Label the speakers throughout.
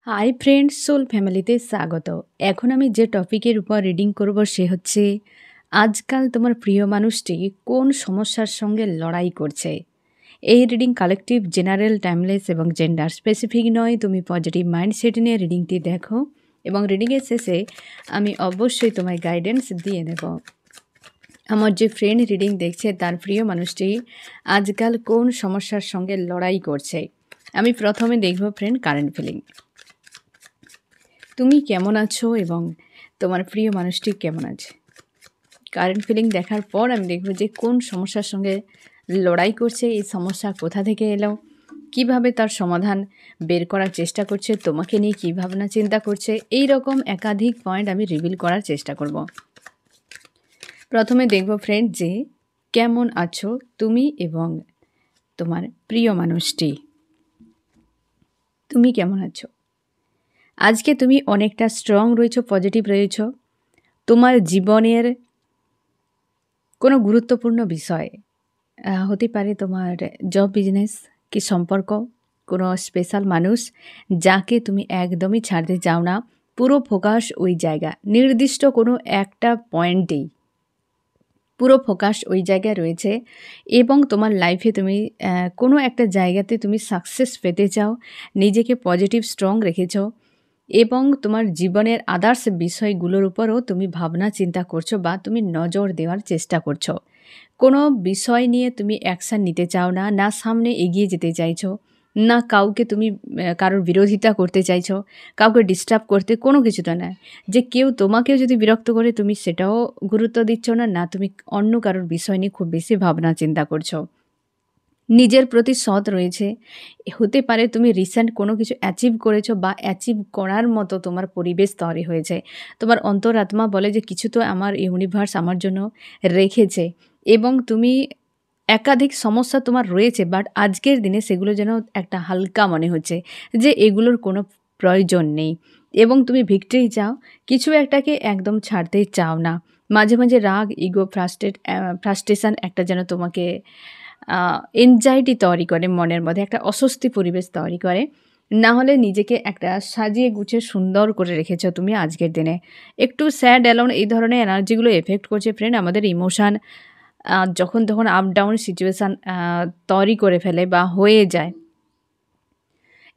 Speaker 1: Hi friends, soul ফ্যামিলিতে স্বাগত। এখন আমি যে টপিকের উপর রিডিং করব সে হচ্ছে আজকাল তোমার প্রিয় মানুষটি কোন সমস্যার সঙ্গে লড়াই করছে। এই রিডিং কালেকটিভ, জেনারেল, টাইমলেস এবং জেন্ডার স্পেসিফিক নয়। তুমি পজিটিভ মাইন্ডসেট নিয়ে রিডিংটি দেখো এবং রিডিংয়ের শেষে আমি অবশ্যই তোমায় গাইডেন্স দিয়ে দেব। আমার যে ফ্রেন্ড রিডিং দেখছে তার প্রিয় মানুষটি আজকাল কোন সমস্যার সঙ্গে লড়াই করছে। আমি প্রথমে দেখব ফ্রেন্ড কারেন্ট ফিলিং। তুমি কেমন আছো এবং তোমার প্রিয় মানুষটি কেমন আছে। কারেন্ট ফিলিং দেখার পর আমি দেখব যে কোন সমস্যার সঙ্গে লড়াই করছে, এই সমস্যা কোথা থেকে এলো, কিভাবে তার সমাধান বের করার চেষ্টা করছে, তোমাকে নিয়ে কী ভাবনা চিন্তা করছে। এই রকম একাধিক পয়েন্ট আমি রিভিল করার চেষ্টা করব। প্রথমে দেখব ফ্রেন্ড যে কেমন আছো তুমি এবং তোমার প্রিয় মানুষটি। তুমি কেমন আছো? আজকে তুমি অনেকটা স্ট্রং রয়েছো, পজিটিভ রয়েছো। তোমার জীবনের কোনো গুরুত্বপূর্ণ বিষয় হতে পারে তোমার জব, বিজনেস কি সম্পর্ক, কোনো স্পেশাল মানুষ যাকে তুমি একদমই ছাড়তে চাও না। পুরো ফোকাস ওই জায়গা, নির্দিষ্ট কোনো একটা পয়েন্টেই পুরো ফোকাস ওই জায়গায় রয়েছে এবং তোমার লাইফে তুমি কোনো একটা জায়গাতে তুমি সাকসেস পেতে চাও, নিজেকে পজিটিভ স্ট্রং রেখেছো এবং তোমার জীবনের আদার্স বিষয়গুলোর উপরও তুমি ভাবনা চিন্তা করছো বা তুমি নজর দেওয়ার চেষ্টা করছো। কোনো বিষয় নিয়ে তুমি অ্যাকশান নিতে চাও না, না সামনে এগিয়ে যেতে চাইছো, না কাউকে তুমি কারোর বিরোধিতা করতে চাইছো, কাউকে ডিস্টার্ব করতে কোনো কিছুটা না। যে কেউ তোমাকেও যদি বিরক্ত করে তুমি সেটাও গুরুত্ব দিচ্ছ না, না তুমি অন্য কারোর বিষয় নিয়ে খুব বেশি ভাবনা চিন্তা করছো। নিজের প্রতি সৎ রয়েছে। হতে পারে তুমি রিসেন্ট কোনো কিছু অ্যাচিভ করেছো বা অ্যাচিভ করার মতো তোমার পরিবেশ তৈরি হয়েছে। তোমার অন্তরাত্মা বলে যে কিছু তো আমার ইউনিভার্স আমার জন্য রেখেছে এবং তুমি একাধিক সমস্যা তোমার রয়েছে, বাট আজকের দিনে সেগুলো যেন একটা হালকা মনে হচ্ছে যে এগুলোর কোনো প্রয়োজন নেই এবং তুমি ভিক্টরি চাও, কিছু একটাকে একদম ছাড়তে চাও না। মাঝে মাঝে রাগ, ইগো, ফ্রাস্ট্রেশন একটা যেন তোমাকে এনজাইটি তৈরি করে, মনের মধ্যে একটা অস্বস্তি পরিবেশ তৈরি করে। না হলে নিজেকে একটা সাজিয়ে গুছিয়ে সুন্দর করে রেখেছো তুমি আজকের দিনে। একটু স্যাড, অ্যালোন এই ধরনের এনার্জিগুলো এফেক্ট করছে ফ্রেন্ড আমাদের ইমোশান যখন তখন আপ ডাউন সিচুয়েশান তৈরি করে ফেলে বা হয়ে যায়।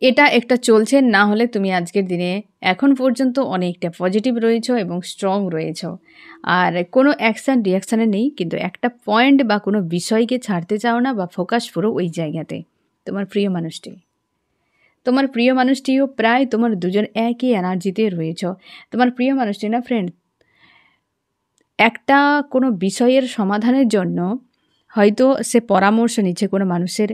Speaker 1: এটা একটা চলছে, না হলে তুমি আজকের দিনে এখন পর্যন্ত অনেকটা পজিটিভ রয়েছো এবং স্ট্রং রয়েছো। আর কোনো অ্যাকশান রিয়াকশানে নেই, কিন্তু একটা পয়েন্ট বা কোনো বিষয়কে ছাড়তে চাও না বা ফোকাস পুরো ওই জায়গাতে। তোমার প্রিয় মানুষটিও প্রায় তোমার দুজন একই এনার্জিতে রয়েছ। তোমার প্রিয় মানুষটি না ফ্রেন্ড একটা কোনো বিষয়ের সমাধানের জন্য হয়তো সে পরামর্শ নিচ্ছে কোনো মানুষের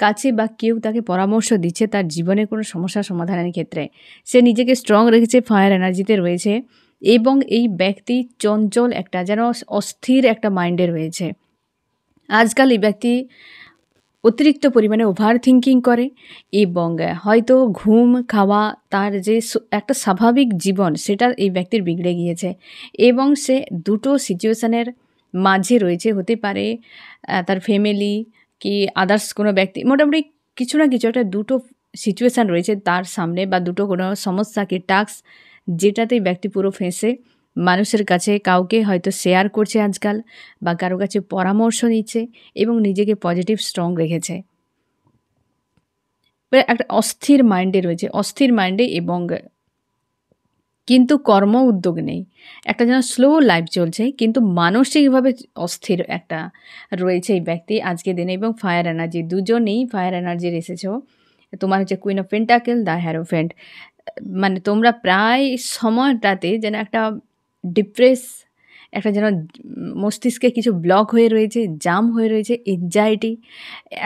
Speaker 1: কাছে বা কেউ তাকে পরামর্শ দিচ্ছে তার জীবনে কোনো সমস্যা সমাধানের ক্ষেত্রে। সে নিজেকে স্ট্রং রেখেছে, ফায়ার এনার্জিতে রয়েছে এবং এই ব্যক্তি চঞ্চল একটা যেন অস্থির একটা মাইন্ডে রয়েছে। আজকাল এই ব্যক্তি অতিরিক্ত পরিমাণে ওভার থিঙ্কিং করে এবং হয়তো ঘুম, খাওয়া, তার যে একটা স্বাভাবিক জীবন সেটা এই ব্যক্তির বিগড়ে গিয়েছে এবং সে দুটো সিচুয়েশানের মাঝে রয়েছে। হতে পারে তার ফ্যামিলি কি আদার্স কোনো ব্যক্তি, মোটামুটি কিছু না কিছু একটা দুটো সিচুয়েশান রয়েছে তার সামনে বা দুটো কোনো সমস্যা কি টাস্ক যেটাতেই ব্যক্তি পুরো ফেঁসে মানুষের কাছে কাউকে হয়তো শেয়ার করছে আজকাল বা কারো কাছে পরামর্শ নিচ্ছে এবং নিজেকে পজিটিভ স্ট্রং রেখেছে। একটা অস্থির মাইন্ডে রয়েছে, অস্থির মাইন্ডে এবং কিন্তু কর্ম উদ্যোগ নেই। একটা যেন স্লো লাইফ চলছে কিন্তু মানসিকভাবে অস্থির একটা রয়েছে এই ব্যক্তি আজকের দিনে। এবং ফায়ার এনার্জি, দুজনেই ফায়ার এনার্জির এসেছো। তোমার হচ্ছে কুইন অফ পেন্টাকেল, দ্য হ্যারোফেন্ট। মানে তোমরা প্রায় সময়টাতে যেন একটা ডিপ্রেস, একটা যেন মস্তিষ্কে কিছু ব্লক হয়ে রয়েছে, জাম হয়ে রয়েছে, এনজাইটি,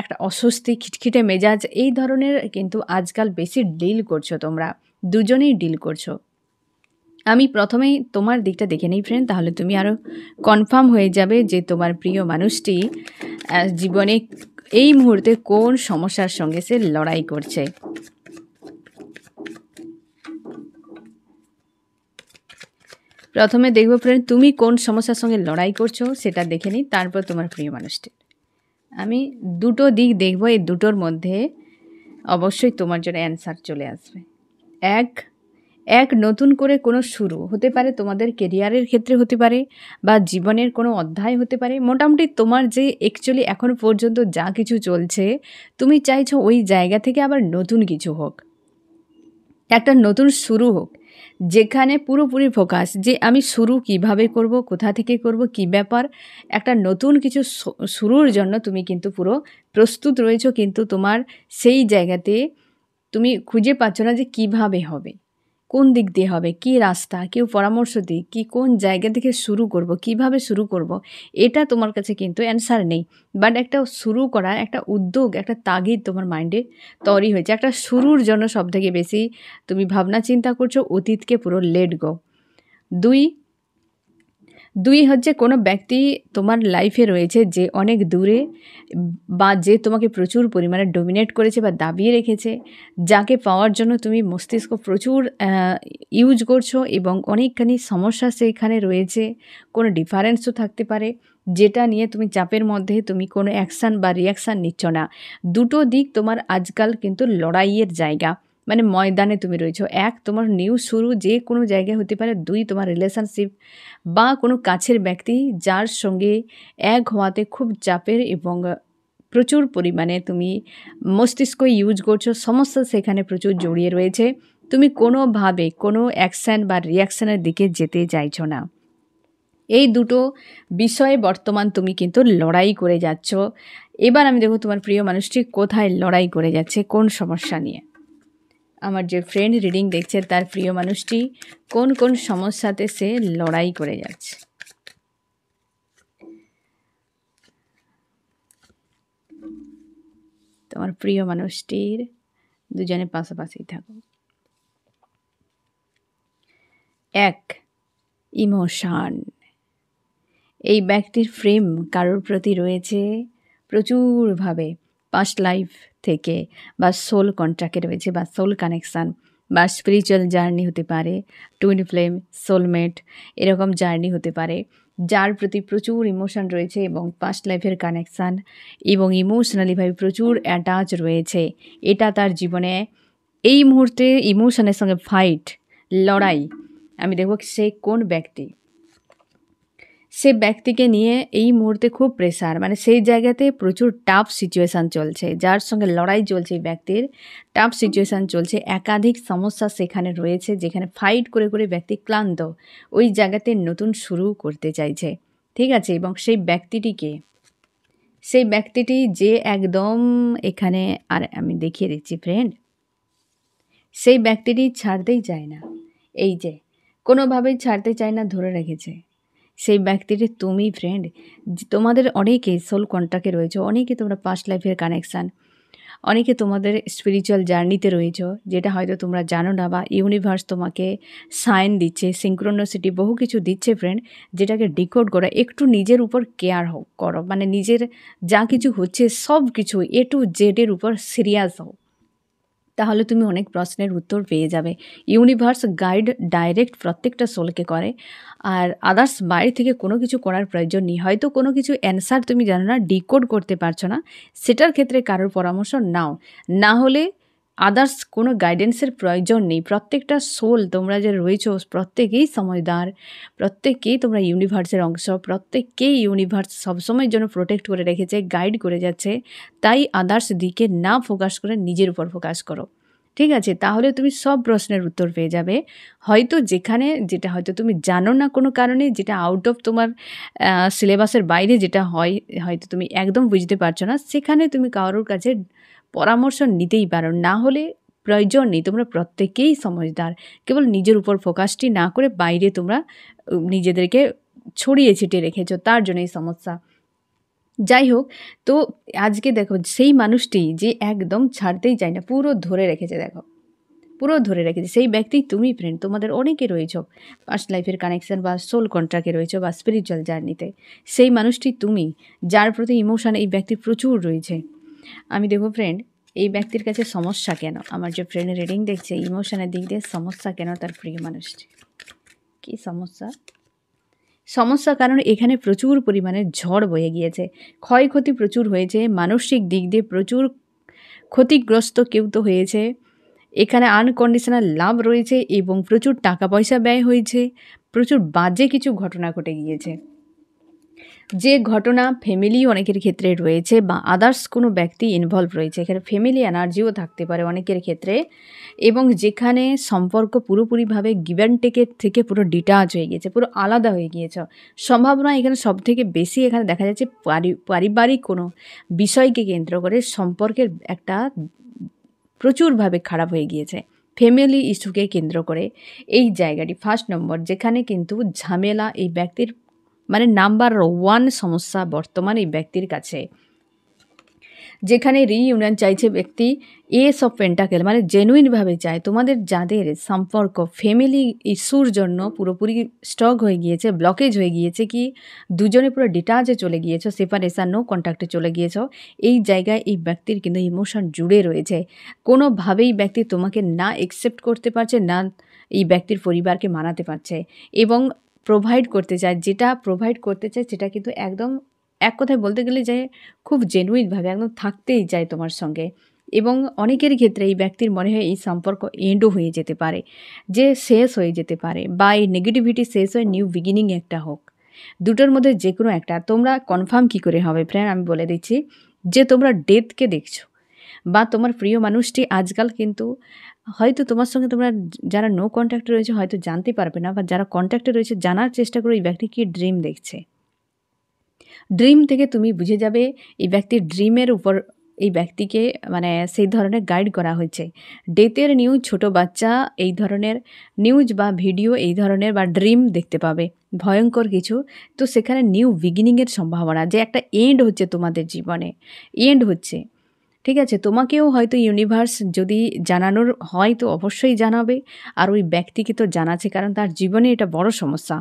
Speaker 1: একটা অস্বস্তি, খিটখিটে মেজাজ, এই ধরনের কিন্তু আজকাল বেশি ডিল করছো তোমরা, দুজনেই ডিল করছো। আমি প্রথমেই তোমার দিকটা দেখে নিই ফ্রেন্ড, তাহলে তুমি আরও কনফার্ম হয়ে যাবে যে তোমার প্রিয় মানুষটি জীবনে এই মুহূর্তে কোন সমস্যার সঙ্গে সে লড়াই করছে। প্রথমে দেখব ফ্রেন্ড তুমি কোন সমস্যার সঙ্গে লড়াই করছো সেটা দেখে নিই, তারপর তোমার প্রিয় মানুষটি। আমি দুটো দিক দেখব, এই দুটোর মধ্যে অবশ্যই তোমার জন্য অ্যান্সার চলে আসবে। এক এক নতুন করে কোনো শুরু হতে পারে, তোমাদের কেরিয়ারের ক্ষেত্রে হতে পারে বা জীবনের কোনো অধ্যায় হতে পারে। মোটামুটি তোমার যে অ্যাকচুয়ালি এখনও পর্যন্ত যা কিছু চলছে, তুমি চাইছো ওই জায়গা থেকে আবার নতুন কিছু হোক, একটা নতুন শুরু হোক, যেখানে পুরোপুরি ফোকাস যে আমি শুরু কিভাবে করব, কোথা থেকে করব, কি ব্যাপার। একটা নতুন কিছু শুরুর জন্য তুমি কিন্তু পুরো প্রস্তুত রয়েছো, কিন্তু তোমার সেই জায়গাতে তুমি খুঁজে পাচ্ছ না যে কিভাবে হবে, কোন দিক দিয়ে হবে, কি রাস্তা, কেউ পরামর্শ দিক, কি কোন জায়গা থেকে শুরু করব, কিভাবে শুরু করব, এটা তোমার কাছে কিন্তু অ্যান্সার নেই। বাট একটা শুরু করার একটা উদ্যোগ, একটা তাগিদ তোমার মাইন্ডে তৈরি হয়েছে। একটা শুরুর জন্য সবথেকে বেশি তুমি ভাবনা চিন্তা করছো অতীতকে পুরো লেট গো। দুই দুই হচ্ছে কোনো ব্যক্তি তোমার লাইফে রয়েছে যে অনেক দূরে, বা যে তোমাকে প্রচুর পরিমাণে ডোমিনেট করেছে বা দাবিয়ে রেখেছে, যাকে পাওয়ার জন্য তুমি মস্তিষ্ক প্রচুর ইউজ করছো এবং অনেকখানি সমস্যা সেইখানে রয়েছে। কোনো ডিফারেন্সও থাকতে পারে, যেটা নিয়ে তুমি চাপের মধ্যে তুমি কোনো অ্যাকশান বা রিয়াকশান নিচ্ছ না। দুটো দিক তোমার আজকাল কিন্তু লড়াইয়ের জায়গা, মানে ময়দানে তুমি রয়েছো। এক, তোমার নিউ শুরু যে কোনো জায়গায় হতে পারে। দুই, তোমার রিলেশনশিপ বা কোনো কাছের ব্যক্তি যার সঙ্গে এক হওয়াতে খুব চাপের এবং প্রচুর পরিমাণে তুমি মস্তিষ্ক ইউজ করছো, সমস্যা সেখানে প্রচুর জড়িয়ে রয়েছে। তুমি কোনোভাবে কোনো অ্যাকশান বা রিয়াকশানের দিকে যেতে চাইছো না। এই দুটো বিষয়ে বর্তমান তুমি কিন্তু লড়াই করে যাচ্ছ। এবার আমি দেখো তোমার প্রিয় মানুষটি কোথায় লড়াই করে যাচ্ছে, কোন সমস্যা নিয়ে। আমার যে ফ্রেন্ড রিডিং দেখছে তার প্রিয় মানুষটি কোন কোন সমস্যাতে সে লড়াই করে যাচ্ছে। তোমার প্রিয় মানুষটির দুজনে পাশাপাশি থাকো। এক, ইমোশন। এই ব্যক্তির প্রেম কারোর প্রতি রয়েছে প্রচুরভাবে, পাস্ট লাইফ থেকে, বা সোল কন্ট্রাক্টে রয়েছে, বা সোল কানেকশান, বা স্পিরিচুয়াল জার্নি হতে পারে, টুইন ফ্লেম, সোলমেট, এরকম জার্নি হতে পারে, যার প্রতি প্রচুর ইমোশন রয়েছে এবং পাস্ট লাইফের কানেকশান এবং ইমোশনালিভাবে প্রচুর অ্যাটাচ রয়েছে। এটা তার জীবনে এই মুহূর্তে ইমোশনের সঙ্গে ফাইট, লড়াই। আমি দেখব সে কোন ব্যক্তি, সে ব্যক্তিকে নিয়ে এই মুহূর্তে খুব প্রেসার, মানে সেই জায়গাতে প্রচুর টাফ সিচুয়েশান চলছে, যার সঙ্গে লড়াই চলছে। এই ব্যক্তির টাফ সিচুয়েশান চলছে, একাধিক সমস্যা সেখানে রয়েছে, যেখানে ফাইট করে করে ব্যক্তি ক্লান্ত, ওই জায়গাতে নতুন শুরু করতে চাইছে। ঠিক আছে, এবং সেই ব্যক্তিটিকে, সেই ব্যক্তিটি যে একদম এখানে, আর আমি দেখিয়ে দিচ্ছি ফ্রেন্ড, সেই ব্যক্তিটি ছাড়তেই চায় না, এই যে কোনোভাবেই ছাড়তে চায় না, ধরে রেখেছে। সেই ব্যক্তিটি তুমি ফ্রেন্ড। তোমাদের অনেকে সোল কন্ট্রাক্টে রয়েছে, অনেকে তোমরা পাস্ট লাইফের কানেকশান, অনেকে তোমাদের স্পিরিচুয়াল জার্নিতে রয়েছে, যেটা হয়তো তোমরা জানো না, বা ইউনিভার্স তোমাকে সাইন দিচ্ছে, সিঙ্ক্রোনাসিটি বহু কিছু দিচ্ছে ফ্রেন্ড, যেটাকে ডিকোড করো। একটু নিজের উপর কেয়ার করো, মানে নিজের যা কিছু হচ্ছে সব কিছু A to Z এর উপর সিরিয়াস হও, তাহলে তুমি অনেক প্রশ্নের উত্তর পেয়ে যাবে। ইউনিভার্স গাইড ডাইরেক্ট প্রত্যেকটা সোলকে করে, আর আদার্স বাইরে থেকে কোনো কিছু করার প্রয়োজন নেই। হয়তো কোনো কিছু অ্যান্সার তুমি জানো না, ডিকোড করতে পারছো না, সেটার ক্ষেত্রে কারোর পরামর্শ নাও, না হলে আদার্স কোনো গাইডেন্সের প্রয়োজন নেই। প্রত্যেকটা সোল তোমরা যে রয়েছো, প্রত্যেকেই সমঝদার, প্রত্যেককেই তোমরা ইউনিভার্সের অংশ, প্রত্যেককেই ইউনিভার্স সবসময়ের জন্য প্রোটেক্ট করে রেখেছে, গাইড করে যাচ্ছে। তাই আদার্স দিকে না ফোকাস করে নিজের উপর ফোকাস করো, ঠিক আছে? তাহলে তুমি সব প্রশ্নের উত্তর পেয়ে যাবে। হয়তো যেখানে যেটা হয়তো তুমি জানো না কোনো কারণে, যেটা আউট অফ তোমার সিলেবাসের বাইরে যেটা হয়, হয়তো তুমি একদম বুঝতে পারছো না, সেখানে তুমি কারোর কাছে পরামর্শ নিতেই পারো, না হলে প্রয়োজন নেই। তোমরা প্রত্যেকেই সমঝদার, কেবল নিজের উপর ফোকাসটি না করে বাইরে তোমরা নিজেদেরকে ছড়িয়ে ছিটিয়ে রেখেছো, তার জন্য এই সমস্যা। যাই হোক, তো আজকে দেখো সেই মানুষটি যে একদম ছাড়তেই চায় না, পুরো ধরে রেখেছে, দেখো পুরো ধরে রেখেছে, সেই ব্যক্তি তুমি ফ্রেন্ড। তোমাদের অনেকে রয়েছো পাস্ট লাইফের কানেকশান বা সোল কন্ট্রাক্টে রয়েছো বা স্পিরিচুয়াল জার্নিতে। সেই মানুষটি তুমি, যার প্রতি ইমোশন এই ব্যক্তির প্রচুর রয়েছে। আমি দেখো ফ্রেন্ড, এই ব্যক্তির কাছে সমস্যা কেন, আমার যে ফ্রেন্ডের রিডিং দেখছে, ইমোশনের দিক দিয়ে সমস্যা কেন তার প্রিয় মানুষটি, কী সমস্যা? সমস্যা কারণ এখানে প্রচুর পরিমাণে ঝড় বয়ে গিয়েছে, ক্ষয়ক্ষতি প্রচুর হয়েছে, মানসিক দিক দিয়ে প্রচুর ক্ষতিগ্রস্ত কেউ তো হয়েছে, এখানে আনকন্ডিশনাল লাভ রয়েছে এবং প্রচুর টাকা পয়সা ব্যয় হয়েছে, প্রচুর বাজে কিছু ঘটনা ঘটে গিয়েছে, যে ঘটনা ফ্যামিলি অনেকের ক্ষেত্রে রয়েছে বা আদার্স কোনো ব্যক্তি ইনভলভ রয়েছে, এখানে ফ্যামিলি এনার্জিও থাকতে পারে অনেকের ক্ষেত্রে, এবং যেখানে সম্পর্ক পুরোপুরিভাবে গিভ অ্যান্ড টেকের থেকে পুরো ডিটাচ হয়ে গিয়েছে, পুরো আলাদা হয়ে গিয়েছে। সম্ভাবনা এখানে সব থেকে বেশি এখানে দেখা যাচ্ছে পারিবারিক কোনো বিষয়কে কেন্দ্র করে সম্পর্কের একটা প্রচুরভাবে খারাপ হয়ে গিয়েছে, ফ্যামিলি ইস্যুকে কেন্দ্র করে এই জায়গাটি 1 নম্বর, যেখানে কিন্তু ঝামেলা এই ব্যক্তির মানে নাম্বার 1 সমস্যা বর্তমান এই ব্যক্তির কাছে, যেখানে রিইউনিয়ন চাইছে ব্যক্তি এস অফ পেন্টাকেল, মানে জেনুইনভাবে চায়। তোমাদের যাদের সম্পর্ক ফ্যামিলি ইস্যুর জন্য পুরোপুরি স্টক হয়ে গিয়েছে, ব্লকেজ হয়ে গিয়েছে, কি দুজনে পুরো ডিটাচে চলে গিয়েছো, সেপারেশন নো কন্ট্যাক্টে চলে গিয়েছো, এই জায়গায় এই ব্যক্তির কিন্তু ইমোশন জুড়ে রয়েছে। কোনোভাবেই ব্যক্তি তোমাকে না অ্যাকসেপ্ট করতে পারছে, না এই ব্যক্তির পরিবারকে মানাতে পারছে, এবং প্রোভাইড করতে চায়, যেটা প্রোভাইড করতে চায় সেটা কিন্তু একদম এক কথায় বলতে গেলে যে খুব জেনুইনভাবে একদম থাকতেই চায় তোমার সঙ্গে। এবং অনেকের ক্ষেত্রে এই ব্যক্তির মনে হয় এই সম্পর্ক এন্ডও হয়ে যেতে পারে, যে শেষ হয়ে যেতে পারে, বা এই নেগেটিভিটি শেষ হয়ে নিউ বিগিনিং একটা হোক, দুটোর মধ্যে যে কোনো একটা। তোমরা কনফার্ম কী করে হবে ফ্রেন্ড, আমি বলে দিচ্ছি, যে তোমরা ডেথকে দেখছো বা তোমার প্রিয় মানুষটি আজকাল কিন্তু হয়তো তোমার সঙ্গে তোমরা যারা নো কন্ট্যাক্টে রয়েছে হয়তো জানতে পারবে না, বা যারা কন্ট্যাক্টে রয়েছে জানার চেষ্টা করো এই ব্যক্তি কী ড্রিম দেখছে। ড্রিম থেকে তুমি বুঝে যাবে এই ব্যক্তির ড্রিমের উপর এই ব্যক্তিকে মানে সেই ধরনের গাইড করা হয়েছে। ডেথের নিউজ, ছোট বাচ্চা এই ধরনের নিউজ বা ভিডিও এই ধরনের বা ড্রিম দেখতে পাবে, ভয়ঙ্কর কিছু। তো সেখানে নিউ বিগিনিংয়ের সম্ভাবনা, যে একটা এন্ড হচ্ছে তোমাদের জীবনে, এন্ড হচ্ছে, ঠিক আছে। তোমাকেও হয়তো ইউনিভার্স যদি জানানোর হয় তো অবশ্যই জানাবে, আর ওই ব্যক্তিকে তো জানাচ্ছে, কারণ তার জীবনে এটা বড় সমস্যা,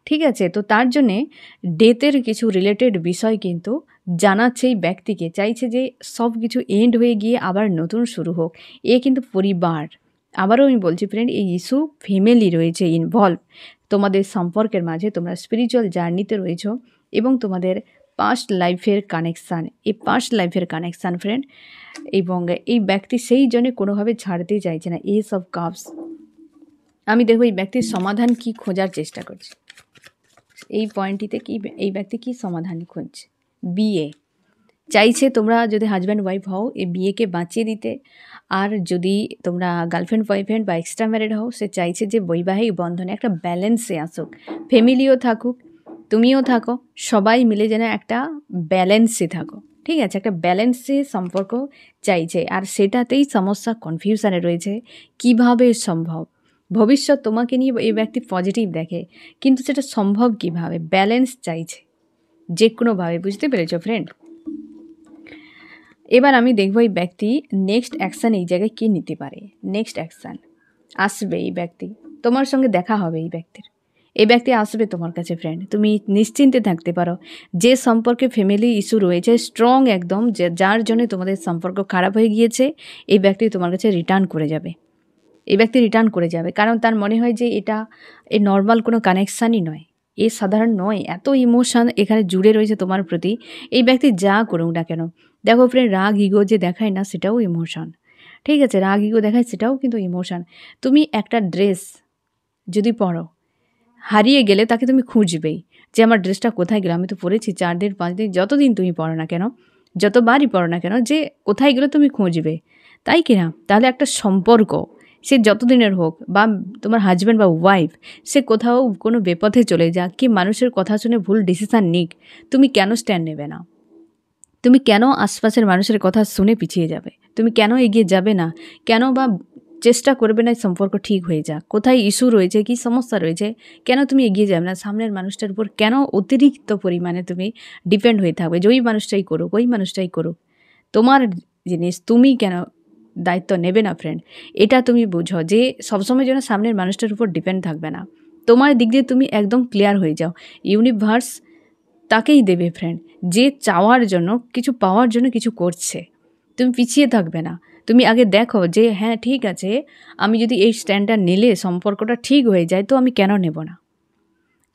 Speaker 1: ঠিক আছে। তো তার জন্যে ডেথের কিছু রিলেটেড বিষয় কিন্তু জানাচ্ছে এই ব্যক্তিকে, চাইছে যে সব কিছু এন্ড হয়ে গিয়ে আবার নতুন শুরু হোক। এ কিন্তু পরিবার, আবারও আমি বলছি ফ্রেন্ড, এই ইস্যু ফ্যামিলি রয়েছে ইনভলভ তোমাদের সম্পর্কের মাঝে, তোমরা স্পিরিচুয়াল জার্নিতে রয়েছো, এবং তোমাদের পাস্ট লাইফের কানেকশান, এই পাস্ট লাইফের কানেকশান ফ্রেন্ড, এবং এই ব্যক্তি সেই জন্য কোনোভাবে ছাড়তেই চাইছে না। এস অফ কাপস, আমি দেখব এই ব্যক্তির সমাধান কি খোঁজার চেষ্টা করছে, এই পয়েন্টটিতে কি এই ব্যক্তি কি সমাধান খুঁজছে। বিয়ে চাইছে, তোমরা যদি হাজব্যান্ড ওয়াইফ হও এই বিয়েকে বাঁচিয়ে দিতে, আর যদি তোমরা গার্লফ্রেন্ড বয়ফ্রেন্ড বা এক্সট্রা ম্যারিড হও, সে চাইছে যে বৈবাহিক বন্ধনে একটা ব্যালেন্সে আসুক, ফ্যামিলিও থাকুক, তুমিও থাকো, সবাই মিলে যেন একটা ব্যালেন্সে থাকো, ঠিক আছে, একটা ব্যালেন্সে সম্পর্ক চাইছে। আর সেটাতেই সমস্যা, কনফিউশনে রয়েছে, কিভাবে সম্ভব। ভবিষ্যৎ তোমাকে নিয়ে এই ব্যক্তি পজিটিভ দেখে, কিন্তু সেটা সম্ভব কিভাবে, ব্যালেন্স চাইছে যে কোনোভাবে, বুঝতে পেরেছো ফ্রেন্ড। এবার আমি দেখব এই ব্যক্তি নেক্সট অ্যাকশান এই জায়গায় কী নিতে পারে। নেক্সট অ্যাকশান আসবে, এই ব্যক্তি তোমার সঙ্গে দেখা হবে, এই ব্যক্তি আসবে তোমার কাছে ফ্রেন্ড, তুমি নিশ্চিন্তে থাকতে পারো। যে সম্পর্কে ফ্যামিলি ইস্যু রয়েছে স্ট্রং একদম, যে যার জন্য তোমাদের সম্পর্ক খারাপ হয়ে গিয়েছে, এই ব্যক্তি তোমার কাছে রিটার্ন করে যাবে, এই ব্যক্তি রিটার্ন করে যাবে, কারণ তার মনে হয় যে এটা এই নর্মাল কোনো কানেকশানই নয়, এ সাধারণ নয়, এত ইমোশন এখানে জুড়ে রয়েছে তোমার প্রতি। এই ব্যক্তি যা করুক না কেন, দেখো ফ্রেন্ড, রাগ ইগো যে দেখায় না সেটাও ইমোশন, ঠিক আছে, রাগ ইগো দেখায় সেটাও কিন্তু ইমোশন। তুমি একটা ড্রেস যদি পরো, হারিয়ে গেলে তাকে তুমি খুঁজবেই, যে আমার ড্রেসটা কোথায় গেলো, আমি তো পরেছি 4 দিন 5 দিন, যতদিন তুমি পরো না কেন, যতবারই পরো না কেন, যে কোথায় গেলো তুমি খুঁজবে, তাই কি না? তাহলে একটা সম্পর্ক সে যতদিনের হোক, বা তোমার হাজব্যান্ড বা ওয়াইফ, সে কোথাও কোনো বেপথে চলে যাক, কি মানুষের কথা শুনে ভুল ডিসিশান নিক, তুমি কেন স্ট্যান্ড নেবে না? তুমি কেন আশপাশের মানুষের কথা শুনে পিছিয়ে যাবে? তুমি কেন এগিয়ে যাবে না? কেন বা চেষ্টা করবে না সম্পর্ক ঠিক হয়ে যাক? কোথায় ইস্যু রয়েছে, কি সমস্যা রয়েছে, কেন তুমি এগিয়ে যাবে না? সামনের মানুষটার উপর কেন অতিরিক্ত পরিমাণে তুমি ডিপেন্ড হয়ে থাকবে, যে ওই মানুষটাই করুক, ওই মানুষটাই করুক, তোমার জিনিস তুমি কেন দায়িত্ব নেবে না ফ্রেন্ড? এটা তুমি বুঝো, যে সবসময় যেন সামনের মানুষটার উপর ডিপেন্ড থাকবে না, তোমার দিক দিয়ে তুমি একদম ক্লিয়ার হয়ে যাও। ইউনিভার্স তাকেই দেবে ফ্রেন্ড, যে চাওয়ার জন্য, কিছু পাওয়ার জন্য কিছু করছে। তুমি পিছিয়ে থাকবে না, তুমি আগে দেখো যে হ্যাঁ ঠিক আছে, আমি যদি এই স্ট্যান্ডটা নিলে সম্পর্কটা ঠিক হয়ে যায়, তো আমি কেন নেব না?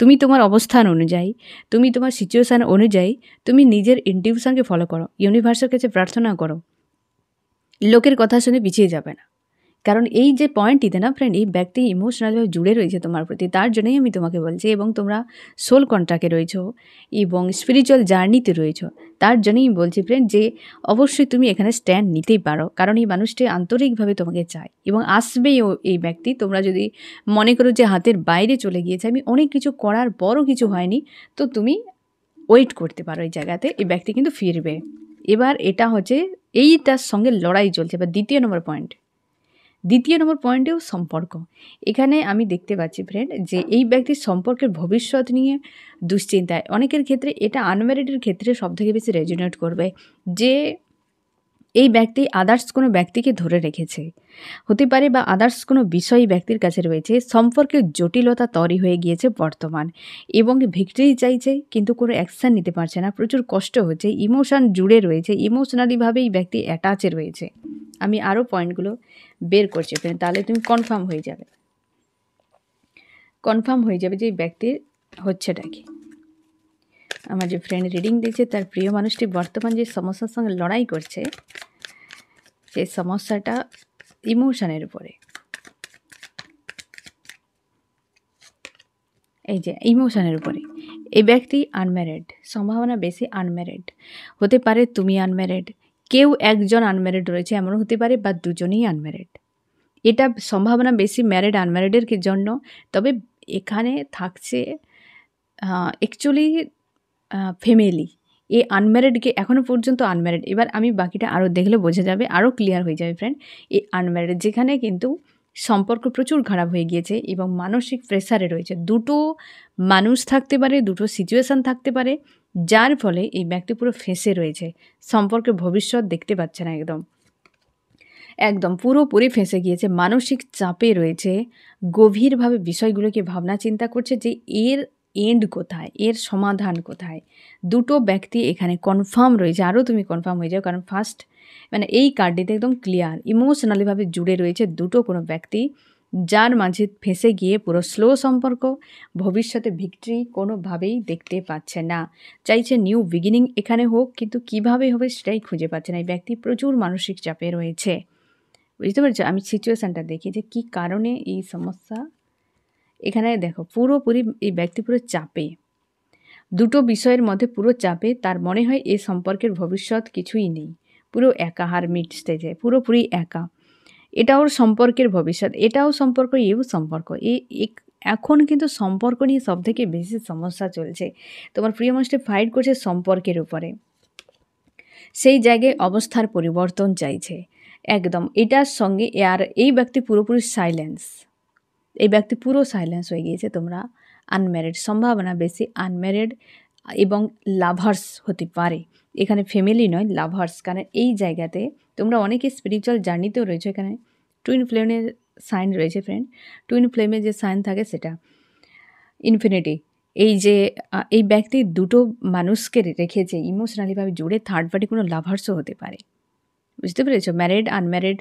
Speaker 1: তুমি তোমার অবস্থান অনুযায়ী, তুমি তোমার সিচুয়েশান অনুযায়ী তুমি নিজের ইনটিউশনকে ফলো করো, ইউনিভার্সের কাছে প্রার্থনা করো, লোকের কথা শুনে পিছিয়ে যাবে না। কারণ এই যে পয়েন্টটিতে না ফ্রেন্ড, এই ব্যক্তি ইমোশনালভাবে জুড়ে রয়েছে তোমার প্রতি, তার জন্যই আমি তোমাকে বলছি। এবং তোমরা সোল কন্ট্রাক্টে রয়েছো এবং স্পিরিচুয়াল জার্নিতে রয়েছো, তার জন্যই বলছি ফ্রেন্ড যে অবশ্যই তুমি এখানে স্ট্যান্ড নিতেই পারো, কারণ এই মানুষটি আন্তরিকভাবে তোমাকে চায় এবং আসবেই এই ব্যক্তি। তোমরা যদি মনে করো যে হাতের বাইরে চলে গিয়েছে, আমি অনেক কিছু করার পরও কিছু হয়নি, তো তুমি ওয়েট করতে পারো এই জায়গাতে, এই ব্যক্তি কিন্তু ফিরবে। এবার এটা হচ্ছে এইটার সঙ্গে লড়াই চলছে। এবার দ্বিতীয় নম্বর পয়েন্টেও সম্পর্ক। এখানে আমি দেখতে পাচ্ছি ফ্রেন্ড যে এই ব্যক্তির সম্পর্কের ভবিষ্যৎ নিয়ে দুশ্চিন্তায়। অনেকের ক্ষেত্রে এটা আনম্যারিডের ক্ষেত্রে সবথেকে বেশি রেজোনেট করবে, যে এই ব্যক্তি আদার্স কোনো ব্যক্তিকে ধরে রেখেছে হতে পারে, বা আদার্স কোনো বিষয় ব্যক্তির কাছে রয়েছে। সম্পর্কের জটিলতা তৈরি হয়ে গিয়েছে বর্তমান, এবং ভিক্টরি চাইছে কিন্তু কোনো অ্যাকশান নিতে পারছে না, প্রচুর কষ্ট হচ্ছে, ইমোশন জুড়ে রয়েছে, ইমোশনালিভাবে এই ব্যক্তি অ্যাটাচে রয়েছে। আমি আরও পয়েন্টগুলো বের করছি ফ্রেন্ড, তাহলে তুমি কনফার্ম হয়ে যাবে যে এই ব্যক্তির হচ্ছেটা কি। আমার যে ফ্রেন্ড রিডিং দিচ্ছে, তার প্রিয় মানুষটি বর্তমান যে সমস্যার সঙ্গে লড়াই করছে, সেই সমস্যাটা ইমোশনের উপরে। এই যে ইমোশনের উপরে এই ব্যক্তি আনম্যারিড, সম্ভাবনা বেশি আনম্যারিড হতে পারে। তুমি আনম্যারিড, কেউ একজন আনম্যারিড রয়েছে এমন হতে পারে, বা দুজনেই আনম্যারিড। এটা সম্ভাবনা বেশি ম্যারিড আনম্যারিডের জন্য। তবে এখানে থাকছে অ্যাকচুয়ালি ফ্যামিলি, এই আনম্যারিডকে এখনও পর্যন্ত আনম্যারিড। এবার আমি বাকিটা আরও দেখলে বোঝা যাবে, আরও ক্লিয়ার হয়ে যাবে ফ্রেন্ড। এই আনম্যারিড যেখানে কিন্তু সম্পর্ক প্রচুর খারাপ হয়ে গিয়েছে এবং মানসিক প্রেসারে রয়েছে। দুটো মানুষ থাকতে পারে, দুটো সিচুয়েশান থাকতে পারে, যার ফলে এই ব্যক্তি পুরো ফেঁসে রয়েছে, সম্পর্কের ভবিষ্যৎ দেখতে পাচ্ছে না, একদম পুরোপুরি ফেঁসে গিয়েছে, মানসিক চাপে রয়েছে, গভীরভাবে বিষয়গুলোকে ভাবনা চিন্তা করছে যে এর এন্ড কোথায়, এর সমাধান কোথায়। দুটো ব্যক্তি এখানে কনফার্ম রয়েছে, আরও তুমি কনফার্ম হয়ে যাও, কারণ ফার্স্ট মানে এই কার্ডটিতে একদম ক্লিয়ার ইমোশনালিভাবে জুড়ে রয়েছে দুটো কোনো ব্যক্তি, যার মাঝে ফেঁসে গিয়ে পুরো স্লো সম্পর্ক, ভবিষ্যতে ভিক্টরি কোনোভাবেই দেখতে পাচ্ছে না, চাইছে নিউ বিগিনিং এখানে হোক, কিন্তু কিভাবে হবে সেটাই খুঁজে পাচ্ছে না। এই ব্যক্তি প্রচুর মানসিক চাপে রয়েছে, বুঝতে পারছো। আমি সিচুয়েশানটা দেখি যে কী কারণে এই সমস্যা। এখানে দেখো পুরোপুরি এই ব্যক্তি পুরো চাপে, দুটো বিষয়ের মধ্যে পুরো চাপে, তার মনে হয় এই সম্পর্কের ভবিষ্যৎ কিছুই নেই, পুরো একা, হারমিট স্টেজে পুরোপুরি একা। এটা ওর সম্পর্কের ভবিষ্যৎ, এটাও সম্পর্ক, এও সম্পর্ক। এখন কিন্তু সম্পর্ক নিয়ে সবথেকে বেশি সমস্যা চলছে। তোমার প্রিয় মানুষটি ফাইট করছে সম্পর্কের উপরে, সেই জায়গায় অবস্থার পরিবর্তন চাইছে একদম। এটার সঙ্গে আর এই ব্যক্তি পুরোপুরি সাইলেন্স, এই ব্যক্তি পুরো সাইলেন্স হয়ে গিয়েছে। তোমরা আনম্যারিড, সম্ভাবনা বেশি আনম্যারিড এবং লাভার্স হতে পারে, এখানে ফ্যামিলি নয়, লাভার্স। কারণ এই জায়গাতে তোমরা অনেকে স্পিরিচুয়াল জার্নিতেও রয়েছে। এখানে টুইন ফ্লেমের সাইন রয়েছে ফ্রেন্ড, টুইন ফ্লেমে যে সাইন থাকে সেটা ইনফিনিটি। এই যে এই ব্যক্তি দুটো মানুষকে রেখেছে ইমোশনালিভাবে জুড়ে, থার্ড পার্টি কোনো লাভার্সও হতে পারে, বুঝতে পেরেছো। ম্যারিড আনম্যারিড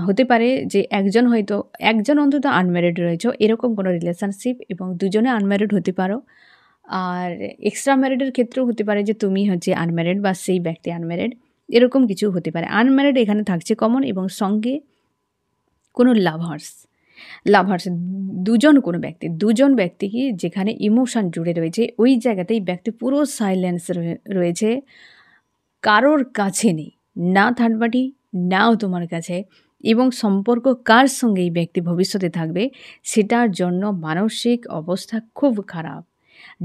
Speaker 1: হতে পারে, যে একজন অন্তত আনম্যারিড রয়েছে, এরকম কোনো রিলেশনশিপ, এবং দুজনে আনম্যারিড হতে পারো। আর এক্সট্রা ম্যারিডের ক্ষেত্রেও হতে পারে যে তুমি হচ্ছে আনম্যারিড বা সেই ব্যক্তি আনম্যারিড, এরকম কিছু হতে পারে। আনম্যারিড এখানে থাকছে কমন, এবং সঙ্গে কোনো লাভার্স দুজন ব্যক্তি কি যেখানে ইমোশন জুড়ে রয়েছে, ওই জায়গাতেই ব্যক্তি পুরো সাইলেন্স রয়েছে, কারোর কাছে নেই, না থার্ড পার্টি নাও তোমার কাছে। এবং সম্পর্ক কার সঙ্গে এই ব্যক্তি ভবিষ্যতে থাকবে সেটার জন্য মানসিক অবস্থা খুব খারাপ,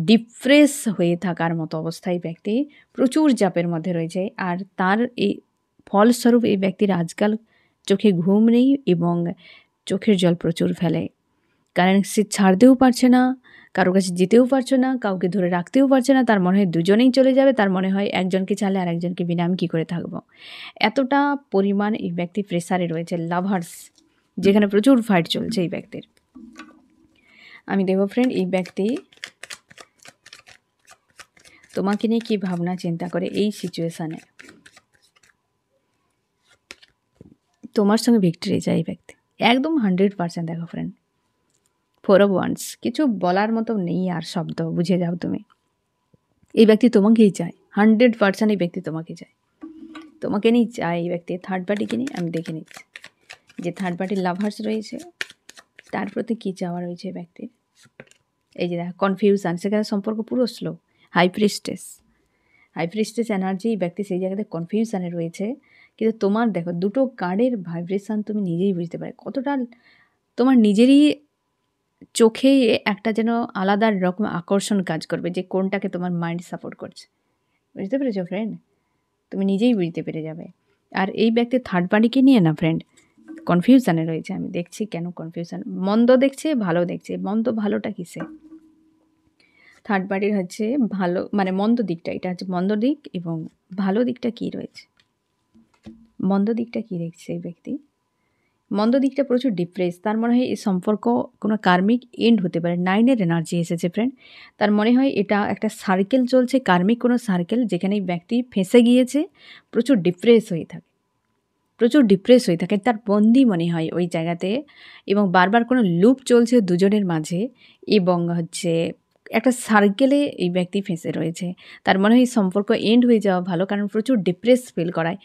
Speaker 1: ডিপ্রেস হয়ে থাকার মতো অবস্থায় ব্যক্তি প্রচুর চাপের মধ্যে রয়েছে। আর তার এই ফলস্বরূপ এই ব্যক্তির আজকাল চোখে ঘুম নেই এবং চোখের জল প্রচুর ফেলে, কারণ সে ছাড়তেও পারছে না, কারো কাছে যেতেও পারছে না, কাউকে ধরে রাখতেও পারছে না। তার মনে হয় দুজনেই চলে যাবে, তার মনে হয় একজনকে ছাড়লে আর একজনকে বিনা আমি কী করে থাকবো। এতটা পরিমাণ এই ব্যক্তি প্রেসারে রয়েছে, লাভার্স, যেখানে প্রচুর ফাইট চলছে এই ব্যক্তির। আমি দেখব ফ্রেন্ড এই ব্যক্তি তোমাকে নিয়ে কী ভাবনা চিন্তা করে এই সিচুয়েশানে। তোমার সঙ্গে ভিক্টরি চাই এই ব্যক্তি একদম 100%। দেখো ফ্রেন্ড, 4 of Wands, কিছু বলার মতো নেই আর শব্দ, বুঝে যাও তুমি। এই ব্যক্তি তোমাকেই চায় 100%, এই ব্যক্তি তোমাকে চায়, তোমাকে নিয়ে চায় এই ব্যক্তি। থার্ড পার্টিকে নিয়ে আমি দেখে নিচ্ছি যে থার্ড পার্টির লাভার্স রয়েছে তার প্রতি কী চাওয়া রয়েছে ব্যক্তির। এই যে দেখো কনফিউশন, সেখানে সম্পর্ক পুরো স্লো। হাই প্রিস্টেস এনার্জি, ব্যক্তি সেই জায়গাতে কনফিউশনে রয়েছে। কিন্তু তোমার দেখো দুটো কার্ডের ভাইব্রেশন তুমি নিজেই বুঝতে পারো কতটা তোমার নিজেরই চোখে একটা যেন আলাদা রকম আকর্ষণ কাজ করবে যে কোনটাকে তোমার মাইন্ড সাপোর্ট করছে। বুঝতে পেরেছো ফ্রেন্ড? তুমি নিজেই বুঝতে পেরে যাবে। আর এই ব্যক্তি থার্ড পার্টিকে নিয়ে না ফ্রেন্ড কনফিউশনে রয়েছে। আমি দেখছি কেন কনফিউশন, মন্দ দেখছে ভালো দেখছে। মন্দ ভালোটা কিসে? থার্ড পার্টির হচ্ছে ভালো মানে মন্দ দিকটা, এটা হচ্ছে মন্দ দিক, এবং ভালো দিকটা কী রয়েছে। মন্দ দিকটা কী দেখছে এই ব্যক্তি? মন্দ দিকটা প্রচুর ডিপ্রেস। তার মনে হয় এই সম্পর্ক কোনো কার্মিক এন্ড হতে পারে। 9-এর এনার্জি এসেছে ফ্রেন্ড। তার মনে হয় এটা একটা সার্কেল চলছে, কার্মিক কোনো সার্কেল, যেখানে এই ব্যক্তি ফেঁসে গিয়েছে, প্রচুর ডিপ্রেস হয়ে থাকে। তার বন্দি মনে হয় ওই জায়গাতে, এবং বারবার কোনো লুপ চলছে দুজনের মাঝে, এবং হচ্ছে একটা সার্কেলে এই ব্যক্তি ফেঁসে রয়েছে। তার মনে হয় সম্পর্ক এন্ড হয়ে যাওয়া ভালো, কারণ প্রচুর ডিপ্রেস ফিল করায়।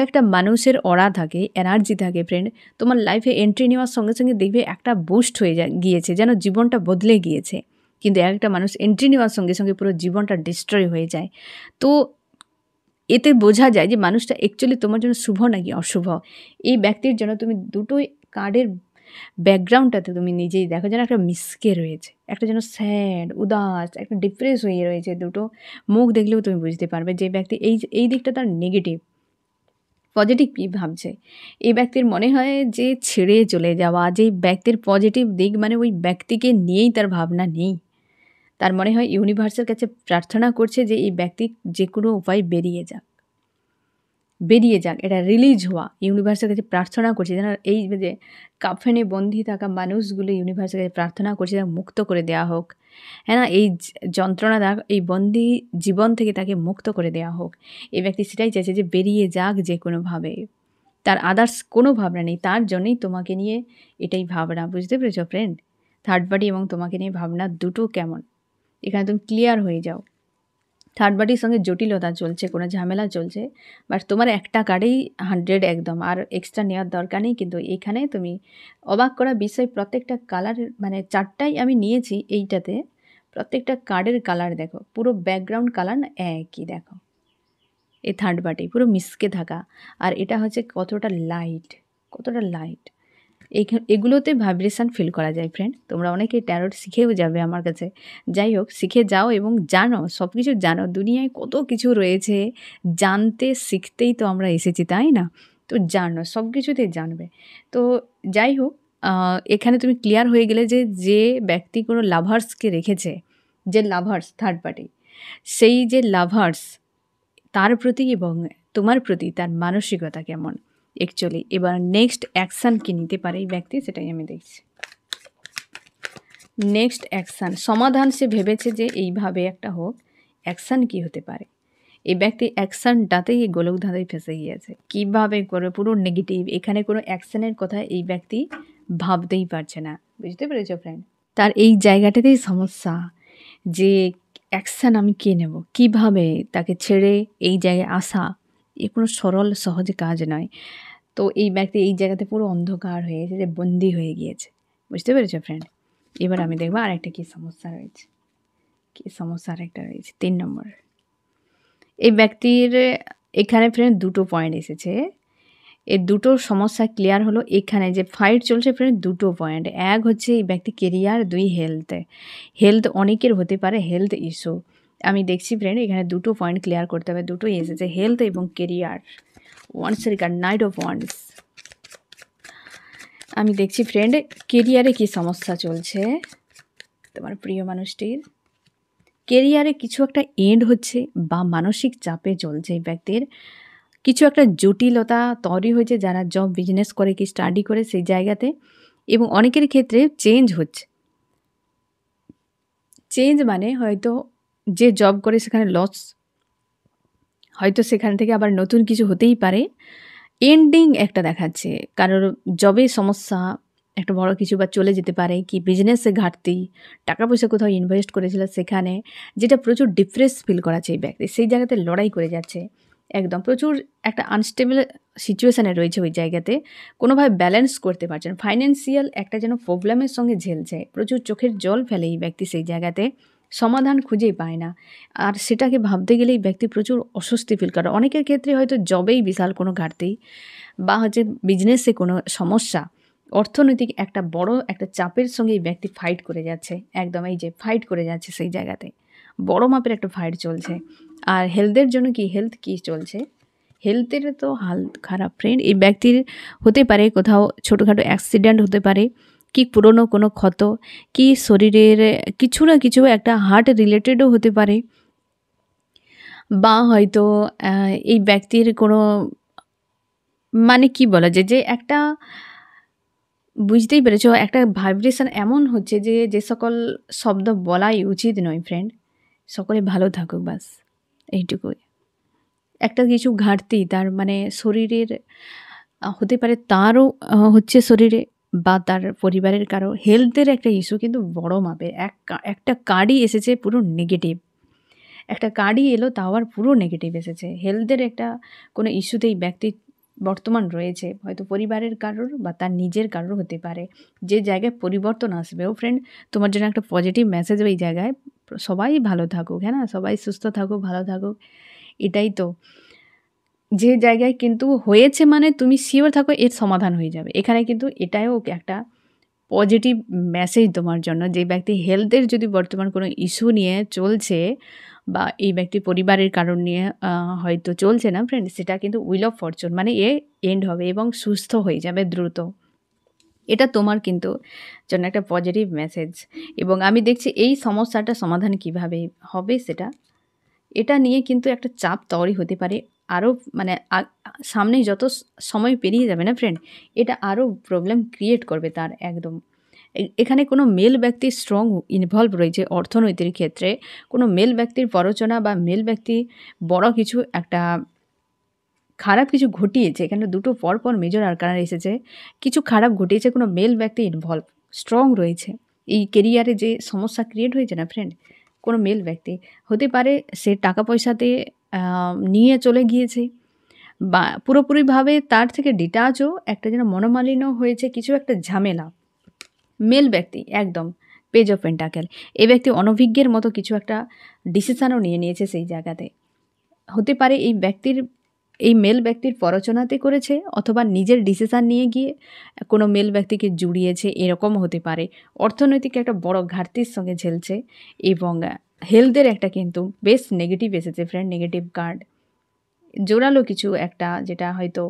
Speaker 1: একটা মানুষের অরা থাকে, এনার্জি থাকে ফ্রেন্ড। তোমার লাইফে এন্ট্রি নেওয়ার সঙ্গে সঙ্গে দেখবে একটা বুস্ট হয়ে গিয়েছে, যেন জীবনটা বদলে গিয়েছে। কিন্তু একটা মানুষ এন্ট্রি নেওয়ার সঙ্গে সঙ্গে পুরো জীবনটা ডিস্ট্রয় হয়ে যায়। তো এতে বোঝা যায় যে মানুষটা অ্যাকচুয়ালি তোমার জন্য শুভ নাকি অশুভ। এই ব্যক্তির জন্য তুমি দুটোই কার্ডের ব্যাকগ্রাউন্ডটাতে তুমি নিজেই দেখো যেন একটা মিসকে রয়েছে, একটা যেন স্যাড, উদাস, একটা ডিপ্রেস হয়ে রয়েছে। দুটো মুখ দেখলেও তুমি বুঝতে পারবে যে ব্যক্তি এই দিকটা তার নেগেটিভ। পজিটিভ কী ভাবছে এই ব্যক্তির? মনে হয় যে ছেড়ে চলে যাওয়া। যে ব্যক্তির পজিটিভ দিক মানে ওই ব্যক্তিকে নিয়েই তার ভাবনা নেই। তার মনে হয় ইউনিভার্সের কাছে প্রার্থনা করছে যে এই ব্যক্তি যে কোনো উপায় বেরিয়ে যাক, এটা রিলিজ হওয়া। ইউনিভার্সের কাছে প্রার্থনা করছে যেন এই যে কাফেনে বন্দি থাকা মানুষগুলো ইউনিভার্সের কাছে প্রার্থনা করছে যেন মুক্ত করে দেওয়া হোক। হ্যাঁ না, এই যন্ত্রণা, এই বন্দি জীবন থেকে তাকে মুক্ত করে দেওয়া হোক। এই ব্যক্তি সেটাই চাইছে যে বেরিয়ে যাক যে কোনোভাবে। তার আদার্স কোনো ভাবনা নেই, তার জন্যই তোমাকে নিয়ে এটাই ভাবনা। বুঝতে পেরেছো ফ্রেন্ড? থার্ড পার্টি এবং তোমাকে নিয়ে ভাবনা দুটো কেমন, এখানে তুমি ক্লিয়ার হয়ে যাও। থার্ড পার্টির সঙ্গে জটিলতা চলছে, কোনো ঝামেলা চলছে, বাট তোমার একটা কার্ডেই 100 একদম, আর এক্সট্রা নেওয়ার দরকার নেই। কিন্তু এখানে তুমি অবাক করা বিষয়, প্রত্যেকটা কালার মানে 4টাই আমি নিয়েছি এইটাতে, প্রত্যেকটা কার্ডের কালার দেখো পুরো ব্যাকগ্রাউন্ড কালার না একই। দেখো এই থার্ড পার্টি পুরো মিসকে থাকা, আর এটা হচ্ছে কতটা লাইট। এগুলোতে ভাইব্রেশন ফিল করা যায় ফ্রেন্ড। তোমরা অনেকেই ট্যারোট শিখেও যাবে আমার কাছে। যাই হোক, শিখে যাও এবং জানো, সব কিছু জানো। দুনিয়ায় কত কিছু রয়েছে, জানতে শিখতেই তো আমরা এসেছি, তাই না? তো জানো, সব কিছুতে জানবে। তো যাই হোক, এখানে তুমি ক্লিয়ার হয়ে গেলে যে ব্যক্তি কোনো লাভার্সকে রেখেছে, যে লাভার্স থার্ড পার্টি, সেই যে লাভার্স তার প্রতি এবং তোমার প্রতি তার মানসিকতা কেমন অ্যাকচুয়ালি। এবার নেক্সট অ্যাকশান কী নিতে পারে এই ব্যক্তি, সেটাই আমি দেখছি। নেক্সট অ্যাকশান, সমাধান সে ভেবেছে যে এইভাবে একটা হোক, অ্যাকশান কী হতে পারে? এই ব্যক্তি অ্যাকশানটাতেই গোলকধাঁধায় ফেসে গিয়েছে। কীভাবে করে পুরো নেগেটিভ, এখানে কোনো অ্যাকশানের কথা এই ব্যক্তি ভাবতেই পারছে না। বুঝতে পেরেছো ফ্রেন্ড? তার এই জায়গাটাতেই সমস্যা যে অ্যাকশান আমি কে নেব, কিভাবে তাকে ছেড়ে এই জায়গায় আসা, এ কোনো সরল সহজ কাজ নয়। তো এই ব্যক্তি এই জায়গাতে পুরো অন্ধকার হয়ে গেছে, যে বন্দি হয়ে গিয়েছে। বুঝতে পেরেছো ফ্রেন্ড? এবার আমি দেখবো আরেকটা কী সমস্যা রয়েছে। আরেকটা রয়েছে 3 নম্বর। এই ব্যক্তির এখানে ফ্রেন্ড দুটো পয়েন্ট এসেছে। এই দুটো সমস্যা ক্লিয়ার হলো। এখানে যে ফাইট চলছে ফ্রেন্ড, দুটো পয়েন্ট। এক হচ্ছে এই ব্যক্তি কেরিয়ার, 2 হেলথ অনেকের হতে পারে হেলথ ইস্যু। আমি দেখছি ফ্রেন্ড এখানে দুটো পয়েন্ট ক্লিয়ার করতে হবে। দুটোই এসেছে, হেলথ এবং কেরিয়ার। ওয়ান্সের কার্ড নাইট অফ ওয়ান্স। আমি দেখছি ফ্রেন্ড কেরিয়ারে কী সমস্যা চলছে তোমার প্রিয় মানুষটির। কেরিয়ারে কিছু একটা এন্ড হচ্ছে বা মানসিক চাপে চলছে এই ব্যক্তির। কিছু একটা জটিলতা তৈরি হয়েছে যারা জব বিজনেস করে কি স্টাডি করে সেই জায়গাতে, এবং অনেকের ক্ষেত্রে চেঞ্জ হচ্ছে। চেঞ্জ মানে হয়তো যে জব করে সেখানে লস, হয়তো সেখান থেকে আবার নতুন কিছু হতেই পারে। এন্ডিং একটা দেখাচ্ছে, কারোর জবে সমস্যা, একটা বড় কিছু বা চলে যেতে পারে, কি বিজনেসে ঘাটতি, টাকা পয়সা কোথাও ইনভেস্ট করেছিল সেখানে, যেটা প্রচুর ডিপ্রেস ফিল করাচ্ছে এই ব্যক্তি। সেই জায়গাতে লড়াই করে যাচ্ছে একদম, প্রচুর একটা আনস্টেবল সিচুয়েশানে রয়েছে ওই জায়গাতে, কোনোভাবে ব্যালেন্স করতে পারছে না। ফাইন্যান্সিয়াল একটা যেন প্রবলেমের সঙ্গে ঝেলছে, প্রচুর চোখের জল ফেলে এই ব্যক্তি সেই জায়গাতে, সমাধান খুঁজেই পায় না। আর সেটাকে ভাবতে গেলে এই ব্যক্তি প্রচুর অস্বস্তি ফিল করে। অনেকের ক্ষেত্রে হয়তো জবেই বিশাল কোনো ঘাটতি, বা হচ্ছে বিজনেসে কোনো সমস্যা, অর্থনৈতিক একটা বড় একটা চাপের সঙ্গে এই ব্যক্তি ফাইট করে যাচ্ছে। একদম এই যে ফাইট করে যাচ্ছে সেই জায়গাতে, বড় মাপের একটা ফাইট চলছে। আর হেলথের জন্য কি, হেলথ কি চলছে, হেলথের তো হাল খারাপ ফ্রেন্ড। এই ব্যক্তির হতে পারে কোথাও ছোটোখাটো অ্যাক্সিডেন্ট হতে পারে, কি পুরনো কোনো ক্ষত, কি শরীরের কিছু না কিছু একটা হার্ট রিলেটেডও হতে পারে, বা হয়তো এই ব্যক্তির কোনো মানে কি বলা যায়, যে একটা বুঝতেই পেরেছো, একটা ভাইব্রেশন এমন হচ্ছে যে যে সকল শব্দ বলাই উচিত নয় ফ্রেন্ড। সকলে ভালো থাকুক, বাস এইটুকুই। একটা কিছু ঘাটতি তার মানে শরীরের হতে পারে, তারও হচ্ছে শরীরে, বা তার পরিবারের কারো হেলথের একটা ইস্যু কিন্তু বড় মাপে। একটা কার্ডই এসেছে পুরো নেগেটিভ, একটা কার্ডই এলো তাও আবার পুরো নেগেটিভ এসেছে। হেলথের একটা কোনো ইস্যুতেই ব্যক্তি বর্তমান রয়েছে, হয়তো পরিবারের কারোর বা তার নিজের কারোর হতে পারে, যে জায়গায় পরিবর্তন আসবে। ও ফ্রেন্ড, তোমার জন্য একটা পজিটিভ মেসেজ ওই জায়গায়, সবাই ভালো থাকুক, হ্যাঁ না, সবাই সুস্থ থাকুক, ভালো থাকুক, এটাই তো। যে জায়গায় কিন্তু হয়েছে মানে তুমি শিওর থাকো এর সমাধান হয়ে যাবে। এখানে কিন্তু এটাও একটা পজিটিভ মেসেজ তোমার জন্য। যে ব্যক্তি হেলথের যদি বর্তমান কোনো ইস্যু নিয়ে চলছে, বা এই ব্যক্তি পরিবারের কারণ নিয়ে হয়তো চলছে না ফ্রেন্ড, সেটা কিন্তু উইল অফ ফরচুন, মানে এন্ড হবে এবং সুস্থ হয়ে যাবে দ্রুত। এটা তোমার কিন্তু জন্য একটা পজিটিভ মেসেজ। এবং আমি দেখছি এই সমস্যাটা সমাধান কিভাবে হবে সেটা, এটা নিয়ে কিন্তু একটা চাপ তৈরি হতে পারে আরও, মানে সামনে যত সময় পেরিয়ে যাবে না ফ্রেন্ড, এটা আরও প্রবলেম ক্রিয়েট করবে তার একদম। এখানে কোনো মেল ব্যক্তি স্ট্রং ইনভলভ রয়েছে অর্থনৈতিক ক্ষেত্রে, কোনো মেল ব্যক্তির প্ররোচনা বা মেল ব্যক্তি বড় কিছু একটা খারাপ কিছু ঘটিয়েছে। এখানে দুটো পরপর মেজর আরকানা এসেছে, কিছু খারাপ ঘটিয়েছে, কোনো মেল ব্যক্তি ইনভলভ স্ট্রং রয়েছে। এই কেরিয়ারে যে সমস্যা ক্রিয়েট হয়েছে না ফ্রেন্ড, কোনো মেল ব্যক্তি হতে পারে সে টাকা পয়সাতে নিয়ে চলে গিয়েছে, বা পুরোপুরিভাবে তার থেকে ডিটাচও একটা যেন মনোমালিন্য হয়েছে, কিছু একটা ঝামেলা। মেল ব্যক্তি একদম পেজ অফ পেন্টাকেল, এই ব্যক্তি অনভিজ্ঞের মতো কিছু একটা ডিসিশানও নিয়ে নিয়েছে সেই জায়গাতে। হতে পারে এই মেল ব্যক্তির প্ররোচনাতে করেছে, অথবা নিজের ডিসিশান নিয়ে গিয়ে কোনো মেল ব্যক্তিকে জুড়িয়েছে, এরকম হতে পারে। অর্থনৈতিক একটা বড় ঘাটতির সঙ্গে ঝেলছে, এবং হেলথের একটা কিন্তু বেশ নেগেটিভ এসেছে ফ্রেন্ড, নেগেটিভ কার্ড, জোরালো কিছু একটা, যেটা হয়তো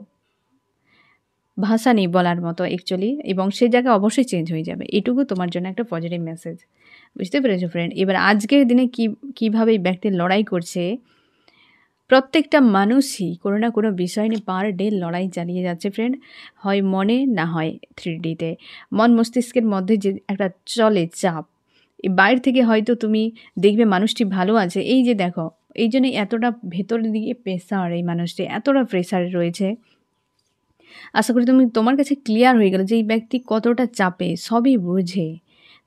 Speaker 1: ভাষা নেই বলার মতো অ্যাকচুয়ালি, এবং সেই জায়গায় অবশ্যই চেঞ্জ হয়ে যাবে। এটুকু তোমার জন্য একটা পজিটিভ মেসেজ, বুঝতে পেরেছো ফ্রেন্ড। এবার আজকের দিনে কীভাবে এই ব্যক্তি লড়াই করছে, প্রত্যেকটা মানুষই কোনো না কোনো বিষয় নিয়ে পার ডে লড়াই চালিয়ে যাচ্ছে ফ্রেন্ড, হয় মনে না হয় 3Dতে। মন মস্তিষ্কের মধ্যে যে একটা চলে চাপ, এই বাইরে থেকে হয়তো তুমি দেখবে মানুষটি ভালো আছে, এই যে দেখো, এই জন্যই এতটা ভেতর দিকে প্রেসার, এই মানুষটি এতটা প্রেসারে রয়েছে। আশা করি তোমার কাছে ক্লিয়ার হয়ে গেল যে এই ব্যক্তি কতটা চাপে, সবই বোঝে,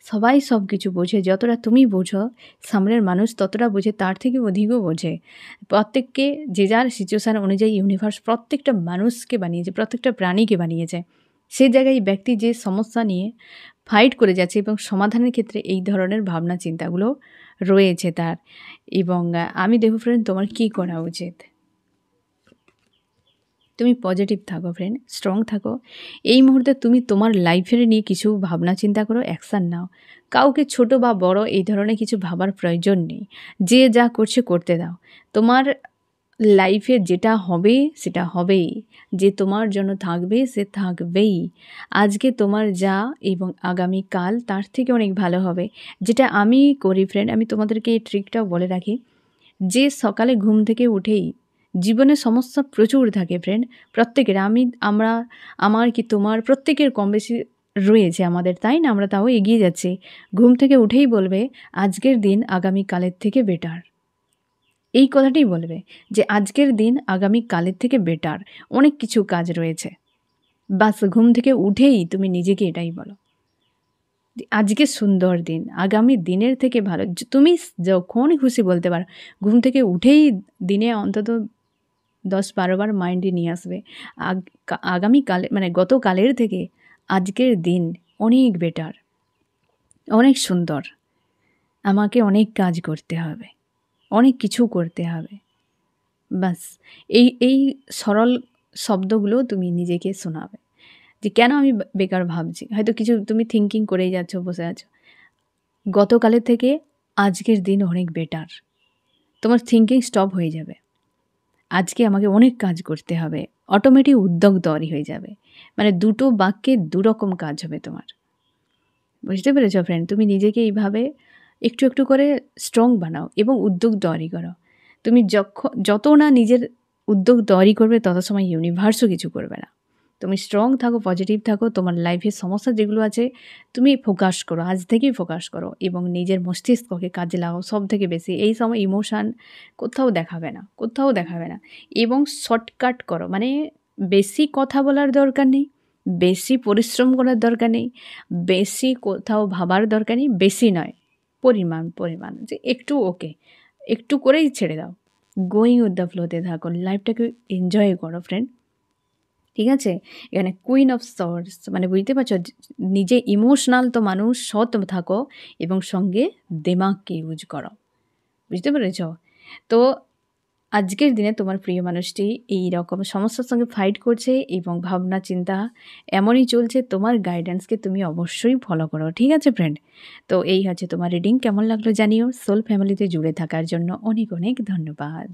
Speaker 1: সবাই সব কিছু বোঝে, যতটা তুমি বোঝো সামনের মানুষ ততটা বোঝে, তার থেকে অধিকও বোঝে। প্রত্যেককে যে যার সিচুয়েশান অনুযায়ী ইউনিভার্স প্রত্যেকটা মানুষকে বানিয়েছে, প্রত্যেকটা প্রাণীকে বানিয়েছে। সেই জায়গায় এই ব্যক্তি যে সমস্যা নিয়ে ফাইট করে যাচ্ছে, এবং সমাধানের ক্ষেত্রে এই ধরনের ভাবনা চিন্তাগুলো রয়েছে তার। এবং আমি দেখো ফ্রেন্ড, তোমার কী করা উচিত, তুমি পজিটিভ থাকো ফ্রেন্ড, স্ট্রং থাকো। এই মুহূর্তে তুমি তোমার লাইফের নিয়ে কিছু ভাবনা চিন্তা করো, অ্যাকশান নাও। কাউকে ছোট বা বড় এই ধরনের কিছু ভাবার প্রয়োজন নেই, যে যা করছে করতে দাও। তোমার লাইফে যেটা হবে সেটা হবেই, যে তোমার জন্য থাকবে সে থাকবেই। আজকে তোমার যা এবং আগামীকাল তার থেকে অনেক ভালো হবে। যেটা আমি করি ফ্রেন্ড, আমি তোমাদেরকে এই ট্রিকটাও বলে রাখি, যে সকালে ঘুম থেকে উঠেই জীবনে সমস্যা প্রচুর থাকে ফ্রেন্ড, প্রত্যেকের, আমার কি তোমার প্রত্যেকের কম বেশি রয়েছে আমাদের, তাই না? আমরা তাও এগিয়ে যাচ্ছি। ঘুম থেকে উঠেই বলবে আজকের দিন আগামীকালের থেকে বেটার, এই কথাটাই বলবে যে আজকের দিন আগামীকালের থেকে বেটার, অনেক কিছু কাজ রয়েছে। বাস ঘুম থেকে উঠেই তুমি নিজেকে এটাই বলো, আজকে সুন্দর দিন, আগামী দিনের থেকে ভালো। তুমি যখনই খুশি বলতে পারো, ঘুম থেকে উঠেই দিনে অন্তত 10-12 বার মাইন্ডে নিয়ে আসবে। আগামীকালে মানে গতকালের থেকে আজকের দিন অনেক বেটার, অনেক সুন্দর। আমাকে অনেক কাজ করতে হবে, অনেক কিছু করতে হবে। ব্যাস এই সরল শব্দগুলো তুমি নিজেকে শোনাবে যে কেন আমি বেকার ভাবছি। হয়তো কিছু তুমি থিঙ্কিং করেই যাচ্ছ, বসে আছো। গতকালের থেকে আজকের দিন অনেক বেটার। তোমার থিঙ্কিং স্টপ হয়ে যাবে। আজকে আমাকে অনেক কাজ করতে হবে। অটোমেটিক উদ্যোগ তৈরি হয়ে যাবে। মানে দুটো বাক্যে দুরকম কাজ হবে তোমার। বুঝতে পেরেছ ফ্রেন্ড? তুমি নিজেকে এইভাবে একটু একটু করে স্ট্রং বানাও এবং উদ্যোগ তৈরি করো। তুমি যত না নিজের উদ্যোগ তৈরি করবে তত সময় ইউনিভার্সও কিছু করবে না। তুমি স্ট্রং থাকো, পজিটিভ থাকো। তোমার লাইফের সমস্যা যেগুলো আছে তুমি ফোকাস করো, আজ থেকেই ফোকাস করো এবং নিজের মস্তিষ্ককে কাজে লাগাও সবথেকে বেশি। এই সময় ইমোশান কোথাও দেখাবে না, কোথাও দেখাবে না এবং শর্টকাট করো। মানে বেশি কথা বলার দরকার নেই, বেশি পরিশ্রম করার দরকার নেই, বেশি কোথাও ভাবার দরকার নেই, বেশি নয়, পরিমাণ যে একটু ওকে, একটু করেই ছেড়ে দাও। গোয়িং উইথ দ্য ফ্লোতে থাকো, লাইফটাকে এনজয় করো ফ্রেন্ড। ঠিক আছে? এখানে কুইন অফ সর্ডস মানে বুঝতে পারছো? নিজে ইমোশনাল তো মানুষ, সৎ থাকো এবং সঙ্গে দিমাগকে ইউজ করো। বুঝতে পেরেছ? তো আজকের দিনে তোমার প্রিয় মানুষটি এই রকম সমস্যার সঙ্গে ফাইট করছে এবং ভাবনা চিন্তা এমনই চলছে। তোমার গাইডেন্সকে তুমি অবশ্যই ফলো করো। ঠিক আছে ফ্রেন্ড? তো এই হচ্ছে তোমার রিডিং। কেমন লাগলো জানিও। সোল ফ্যামিলিতে জুড়ে থাকার জন্য অনেক অনেক ধন্যবাদ।